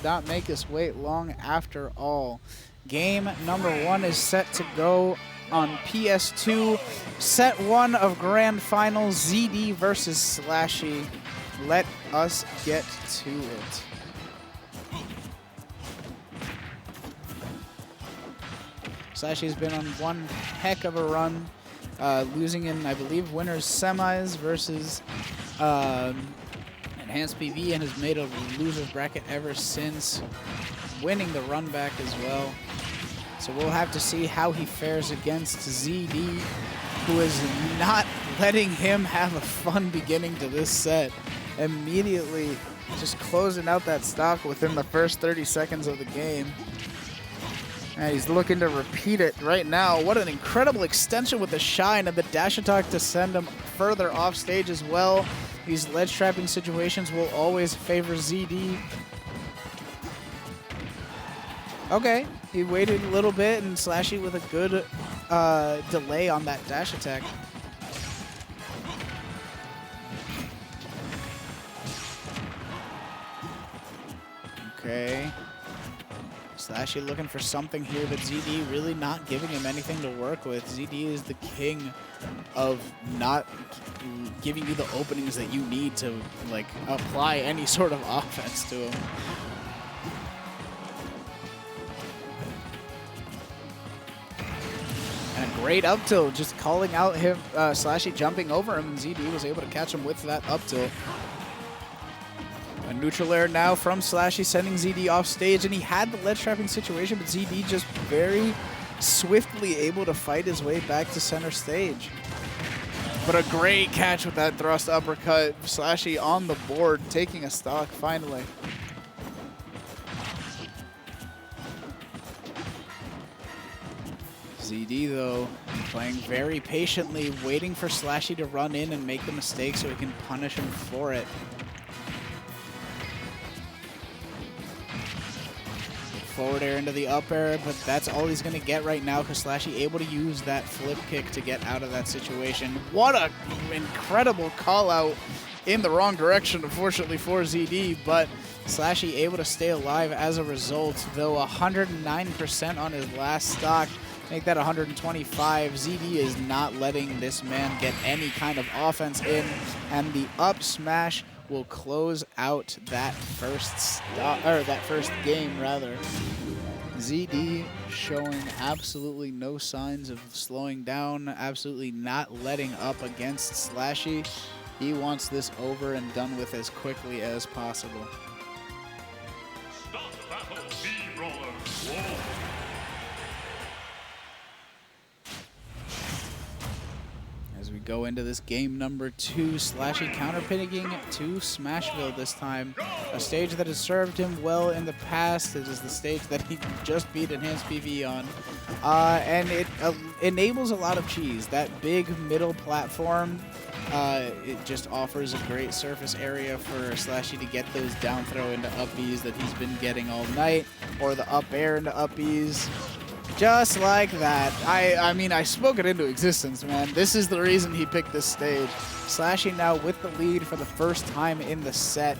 not make us wait long after all. Game number 1 is set to go on PS2. Set 1 of Grand Finals, ZD versus SLASHY. Let us get to it. SLASHY's been on one heck of a run, losing in, I believe, winners semis versus Enhanced PV, and has made a loser's bracket ever since, winning the run back as well. So we'll have to see how he fares against ZD, who is not letting him have a fun beginning to this set. Immediately just closing out that stock within the first 30 seconds of the game. And he's looking to repeat it right now. What an incredible extension with the shine and the dash attack to send him further off stage as well. These ledge trapping situations will always favor ZD. Okay, he waited a little bit, and SLASHY with a good delay on that dash attack. Okay. SLASHY looking for something here, but ZD really not giving him anything to work with. ZD is the king of not giving you the openings that you need to, like, apply any sort of offense to him. And a great up tilt, just calling out him, SLASHY jumping over him, and ZD was able to catch him with that up tilt. A neutral air now from SLASHY, sending ZD off stage, and he had the ledge trapping situation, but ZD just very swiftly able to fight his way back to center stage. But a great catch with that thrust uppercut. SLASHY on the board, taking a stock finally. ZD, though, playing very patiently, waiting for SLASHY to run in and make the mistake so he can punish him for it. Forward air into the up air, but that's all he's going to get right now because SLASHY able to use that flip kick to get out of that situation. What an incredible call out in the wrong direction, unfortunately, for ZD, but SLASHY able to stay alive as a result, though 109% on his last stock. Make that 125. ZD is not letting this man get any kind of offense in, and the up smash will close out that first game rather. ZD showing absolutely no signs of slowing down, absolutely not letting up against SLASHY. He wants this over and done with as quickly as possible. Stop battle, Brawler. As we go into this game number 2, SLASHY counterpicking to Smashville this time. A stage that has served him well in the past. It is the stage that he just beat Enhanced PV on. And it enables a lot of cheese. That big middle platform, it just offers a great surface area for SLASHY to get those down throw into up Bs that he's been getting all night, or the up air into up Bs. Just like that. I mean, I spoke it into existence, man. This is the reason he picked this stage. SLASHY now with the lead for the first time in the set.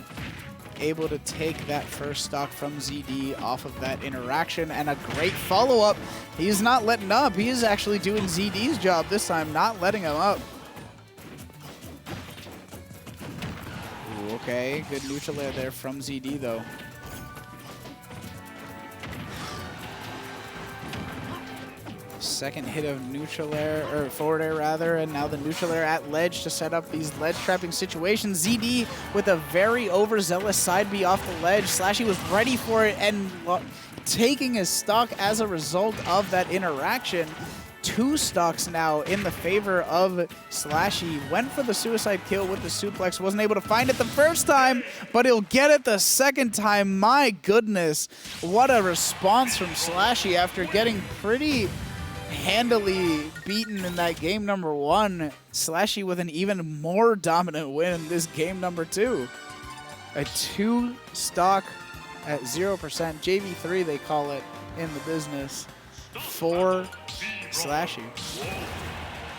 Able to take that first stock from ZD off of that interaction, and a great follow-up. He's not letting up. He is actually doing ZD's job this time, not letting him up. Ooh, okay, good neutral air there from ZD, though. Second hit of neutral air, or forward air rather, and now the neutral air at ledge to set up these ledge trapping situations. ZD with a very overzealous side B off the ledge. SLASHY was ready for it and taking his stock as a result of that interaction. 2 stocks now in the favor of SLASHY. Went for the suicide kill with the suplex. Wasn't able to find it the first time, but he'll get it the second time. My goodness, what a response from SLASHY after getting pretty handily beaten in that game number 1. SLASHY with an even more dominant win in this game number 2. A 2 stock at 0%, JV3 they call it in the business, for SLASHY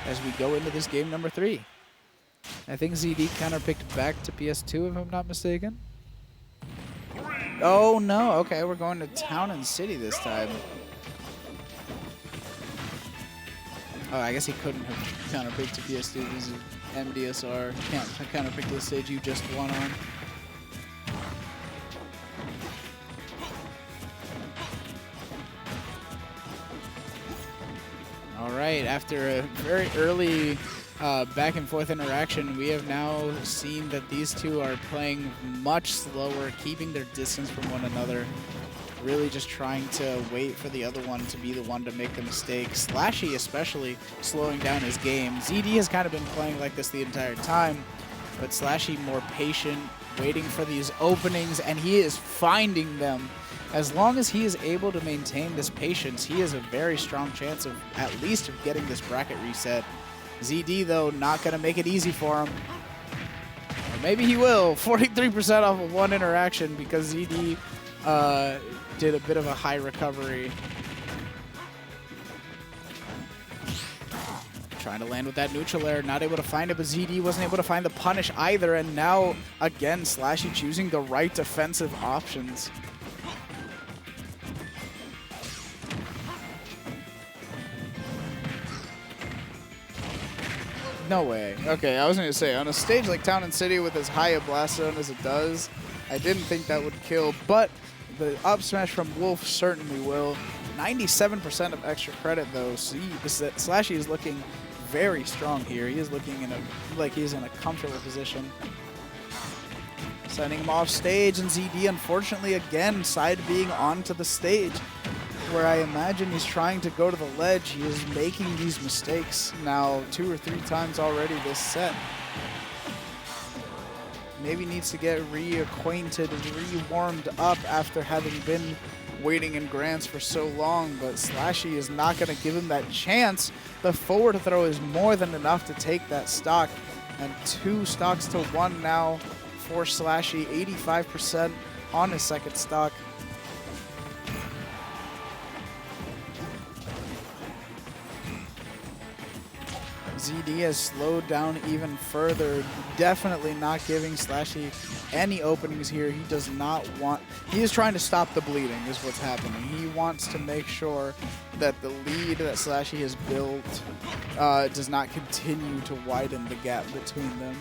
as we go into this game number 3. I think ZD counterpicked back to PS2 if I'm not mistaken. 3, Oh, no. Okay, we're going to Town and City this time. Oh, I guess he couldn't have counterpicked to PS2 because of MDSR. Can't counterpick the stage you just won on. All right, after a very early back and forth interaction, we have now seen that these two are playing much slower, keeping their distance from one another. Really just trying to wait for the other one to be the one to make the mistake. SLASHY especially slowing down his game. ZD has kind of been playing like this the entire time, but SLASHY more patient, waiting for these openings, and he is finding them. As long as he is able to maintain this patience, he has a very strong chance of at least of getting this bracket reset. ZD, though, not going to make it easy for him. Or maybe he will. 43% off of one interaction because ZD did a bit of a high recovery. Trying to land with that neutral air, not able to find it, but ZD wasn't able to find the punish either, and now, again, SLASHY choosing the right defensive options. No way. Okay, I was going to say, on a stage like Town and City with as high a blast zone as it does, I didn't think that would kill, but the up smash from Wolf certainly will. 97% of extra credit, though. So SLASHY is looking very strong here. He is looking like he's in a comfortable position. Sending him off stage, and ZD, unfortunately, again, side being onto the stage, where I imagine he's trying to go to the ledge. He is making these mistakes now 2 or 3 times already this set. Maybe needs to get reacquainted and re-warmed up after having been waiting in grants for so long, but SLASHY is not going to give him that chance. The forward throw is more than enough to take that stock, and 2 stocks to 1 now for SLASHY, 85% on his second stock. ZD has slowed down even further, definitely not giving SLASHY any openings here. He does not want, he is trying to stop the bleeding is what's happening. He wants to make sure that the lead that SLASHY has built does not continue to widen the gap between them.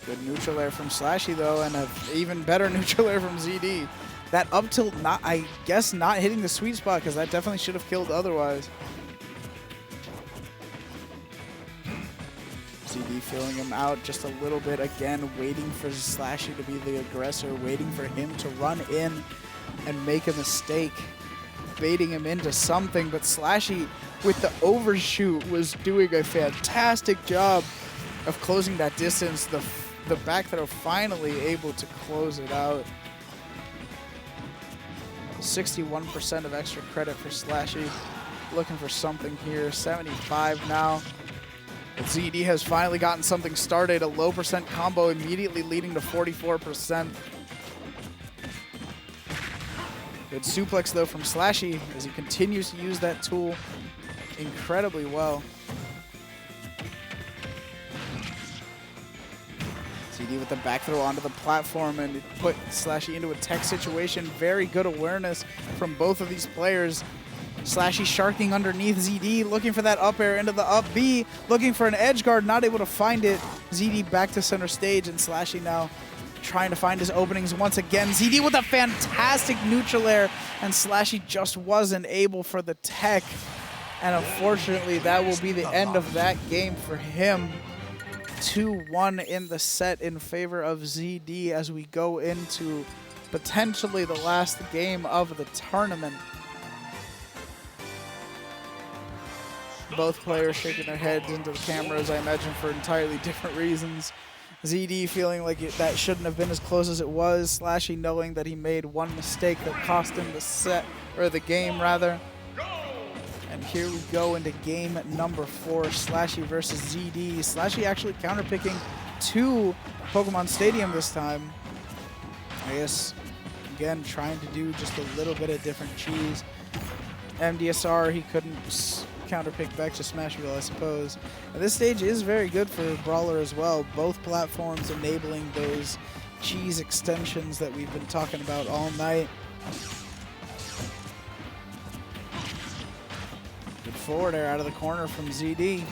Good neutral air from SLASHY though, and an even better neutral air from ZD. That up tilt, not, I guess, not hitting the sweet spot, because that definitely should have killed otherwise. ZD feeling him out just a little bit again, waiting for SLASHY to be the aggressor, waiting for him to run in and make a mistake, baiting him into something, but SLASHY with the overshoot was doing a fantastic job of closing that distance. The back throw finally able to close it out. 61% of extra credit for SLASHY, looking for something here, 75 now. But ZD has finally gotten something started, a low percent combo immediately leading to 44%. Good suplex though from SLASHY as he continues to use that tool incredibly well. ZD with the back throw onto the platform and put SLASHY into a tech situation. Very good awareness from both of these players. SLASHY sharking underneath ZD, looking for that up air into the up B, looking for an edge guard, not able to find it. ZD back to center stage, and SLASHY now trying to find his openings once again. ZD with a fantastic neutral air, and SLASHY just wasn't able for the tech. And unfortunately, that will be the end of that game for him. 2-1 in the set in favor of ZD as we go into potentially the last game of the tournament. Both players shaking their heads into the cameras, I imagine for entirely different reasons. ZD feeling like that shouldn't have been as close as it was. SLASHY knowing that he made one mistake that cost him the set, or the game rather. And here we go into game number 4, SLASHY versus ZD. SLASHY actually counterpicking to Pokemon Stadium this time. I guess, again, trying to do just a little bit of different cheese. MDSR, he couldn't counterpick back to Smashville, I suppose. And this stage is very good for Brawler as well. Both platforms enabling those cheese extensions that we've been talking about all night. Good forward air out of the corner from ZD.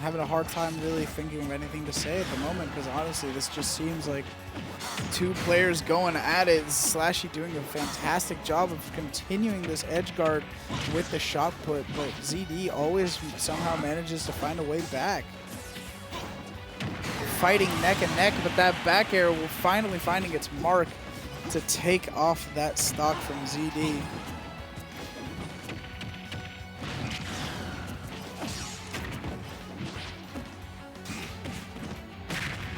Having a hard time really thinking of anything to say at the moment, because honestly this just seems like two players going at it. SLASHY doing a fantastic job of continuing this edge guard with the shot put, but ZD always somehow manages to find a way back. Fighting neck and neck, but that back air will finally finding its mark to take off that stock from ZD.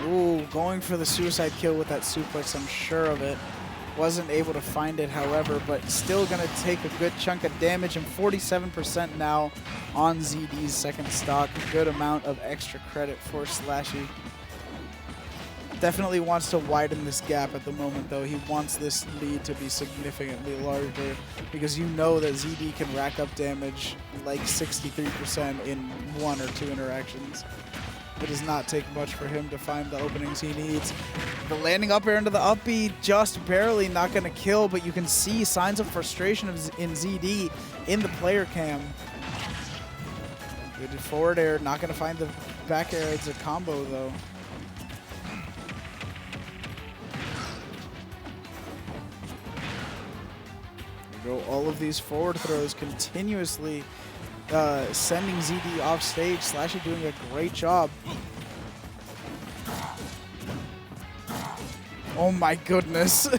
Ooh, going for the suicide kill with that suplex, I'm sure of it. Wasn't able to find it, however, but still going to take a good chunk of damage, and 47% now on ZD's second stock. A good amount of extra credit for SLASHY. Definitely wants to widen this gap at the moment, though. He wants this lead to be significantly larger, because you know that ZD can rack up damage like 63% in 1 or 2 interactions. It does not take much for him to find the openings he needs. The landing up air into the up B, just barely not going to kill, but you can see signs of frustration in ZD in the player cam. Good forward air, not going to find the back air. It's a combo, though. There go all of these forward throws continuously. Sending ZD off stage. SLASHY doing a great job. Oh my goodness.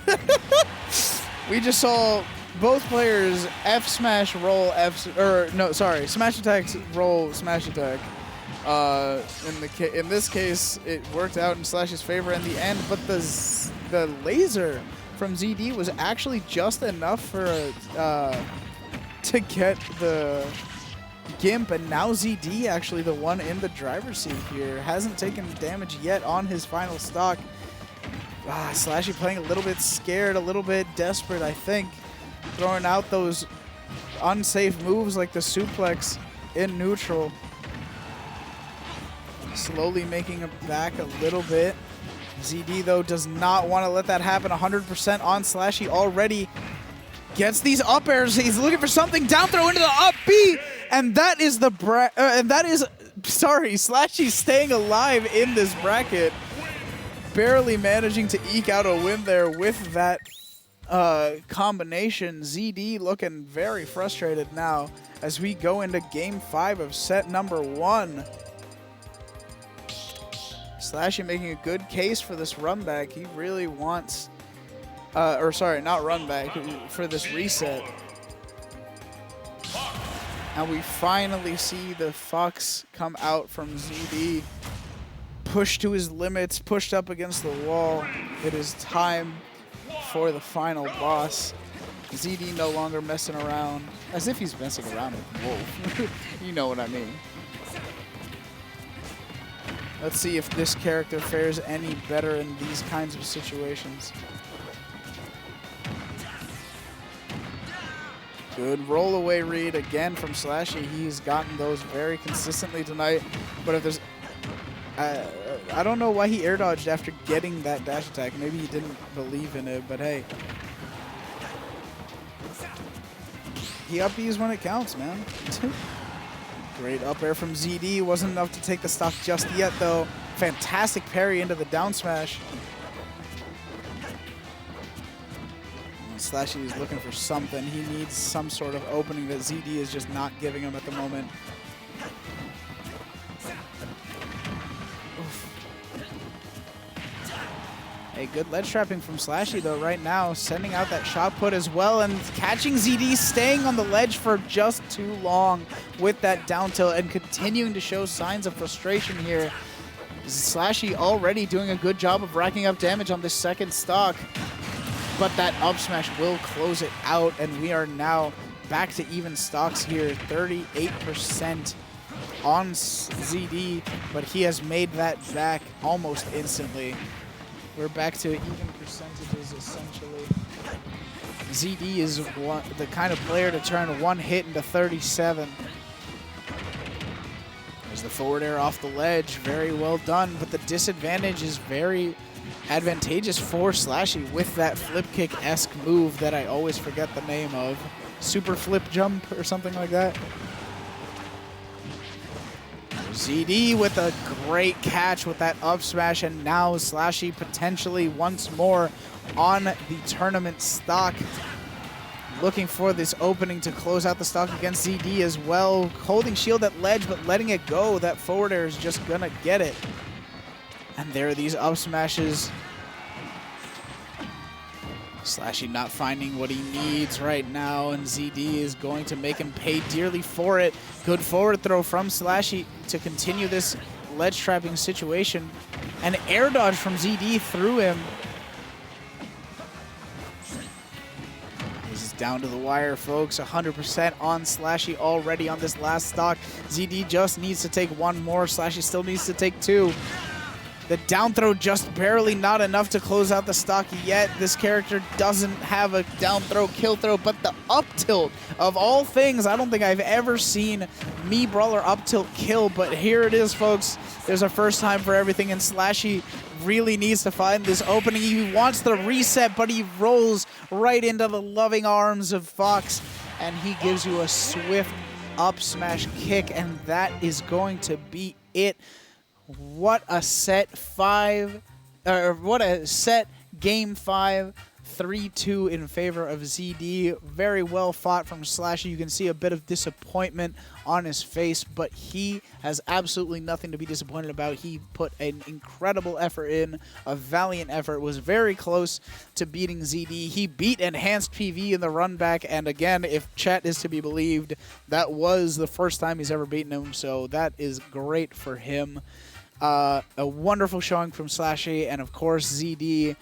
We just saw both players F smash roll F, or no, sorry, smash attacks roll smash attack. In this case, it worked out in SLASHY's favor in the end, but the laser from ZD was actually just enough for to get the Gimp, and now ZD actually the one in the driver's seat here. Hasn't taken damage yet on his final stock. SLASHY playing a little bit scared, a little bit desperate, I think. Throwing out those unsafe moves like the suplex in neutral. Slowly making it back a little bit. ZD, though, does not want to let that happen. 100% on SLASHY already. Gets these up airs. He's looking for something. Down throw into the up B. And that is SLASHY staying alive in this bracket. Barely managing to eke out a win there with that combination. ZD looking very frustrated now as we go into game 5 of set number 1. SLASHY making a good case for this run back. He really wants, or sorry, not run back, for this reset. And we finally see the Fox come out from ZD. Pushed to his limits, pushed up against the wall. It is time for the final boss. ZD no longer messing around. As if he's messing around with Wolf. You know what I mean. Let's see if this character fares any better in these kinds of situations. Good rollaway read again from SLASHY. He's gotten those very consistently tonight. But if there's... I don't know why he air dodged after getting that dash attack. Maybe he didn't believe in it, but hey. He up B's when it counts, man. Great up air from ZD. Wasn't enough to take the stock just yet, though. Fantastic parry into the down smash. SLASHY is looking for something. He needs some sort of opening that ZD is just not giving him at the moment. A good ledge trapping from SLASHY, though, right now. Sending out that shot put as well, and catching ZD staying on the ledge for just too long with that down tilt and continuing to show signs of frustration here. SLASHY already doing a good job of racking up damage on this second stock, but that up smash will close it out, and we are now back to even stocks here. 38% on ZD, but he has made that back almost instantly. We're back to even percentages, essentially. ZD is the kind of player to turn one hit into 37. There's the forward air off the ledge. Very well done, but the disadvantage is very advantageous for SLASHY with that flip kick-esque move that I always forget the name of. Super flip jump or something like that. ZD with a great catch with that up smash, and now SLASHY potentially once more on the tournament stock. Looking for this opening to close out the stock against ZD as well. Holding shield at ledge, but letting it go. That forward air is just gonna get it. And there are these up smashes. SLASHY not finding what he needs right now, and ZD is going to make him pay dearly for it. Good forward throw from SLASHY to continue this ledge trapping situation. An air dodge from ZD through him. This is down to the wire, folks. 100% on SLASHY already on this last stock. ZD just needs to take one more. SLASHY still needs to take two. The down throw just barely not enough to close out the stock yet. This character doesn't have a down throw, kill throw, but the up tilt of all things. I don't think I've ever seen me Brawler up tilt kill, but here it is, folks. There's a first time for everything, and SLASHY really needs to find this opening. He wants the reset, but he rolls right into the loving arms of Fox, and he gives you a swift up smash kick, and that is going to be it. What a set game 5, 3-2 in favor of ZD. Very well fought from SLASHY. You can see a bit of disappointment on his face, but he has absolutely nothing to be disappointed about. He put an incredible effort in, a valiant effort, was very close to beating ZD. He beat Enhanced PV in the run back, and again, if chat is to be believed, that was the first time he's ever beaten him, so that is great for him. A wonderful showing from SLASHY, and of course ZD,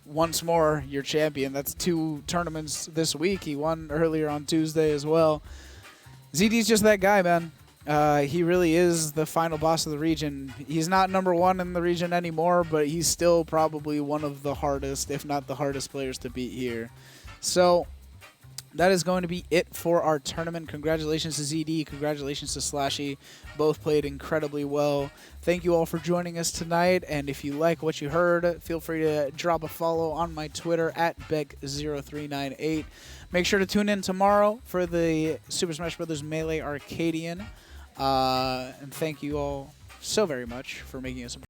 once more your champion. That's 2 tournaments this week. He won earlier on Tuesday as well. ZD's just that guy, man. He really is the final boss of the region. He's not #1 in the region anymore, but he's still probably one of the hardest, if not the hardest players to beat here. So that is going to be it for our tournament. Congratulations to ZD. Congratulations to SLASHY. Both played incredibly well. Thank you all for joining us tonight. And if you like what you heard, feel free to drop a follow on my Twitter at Beck0398. Make sure to tune in tomorrow for the Super Smash Bros. Melee Arcadian. And thank you all so very much for making us a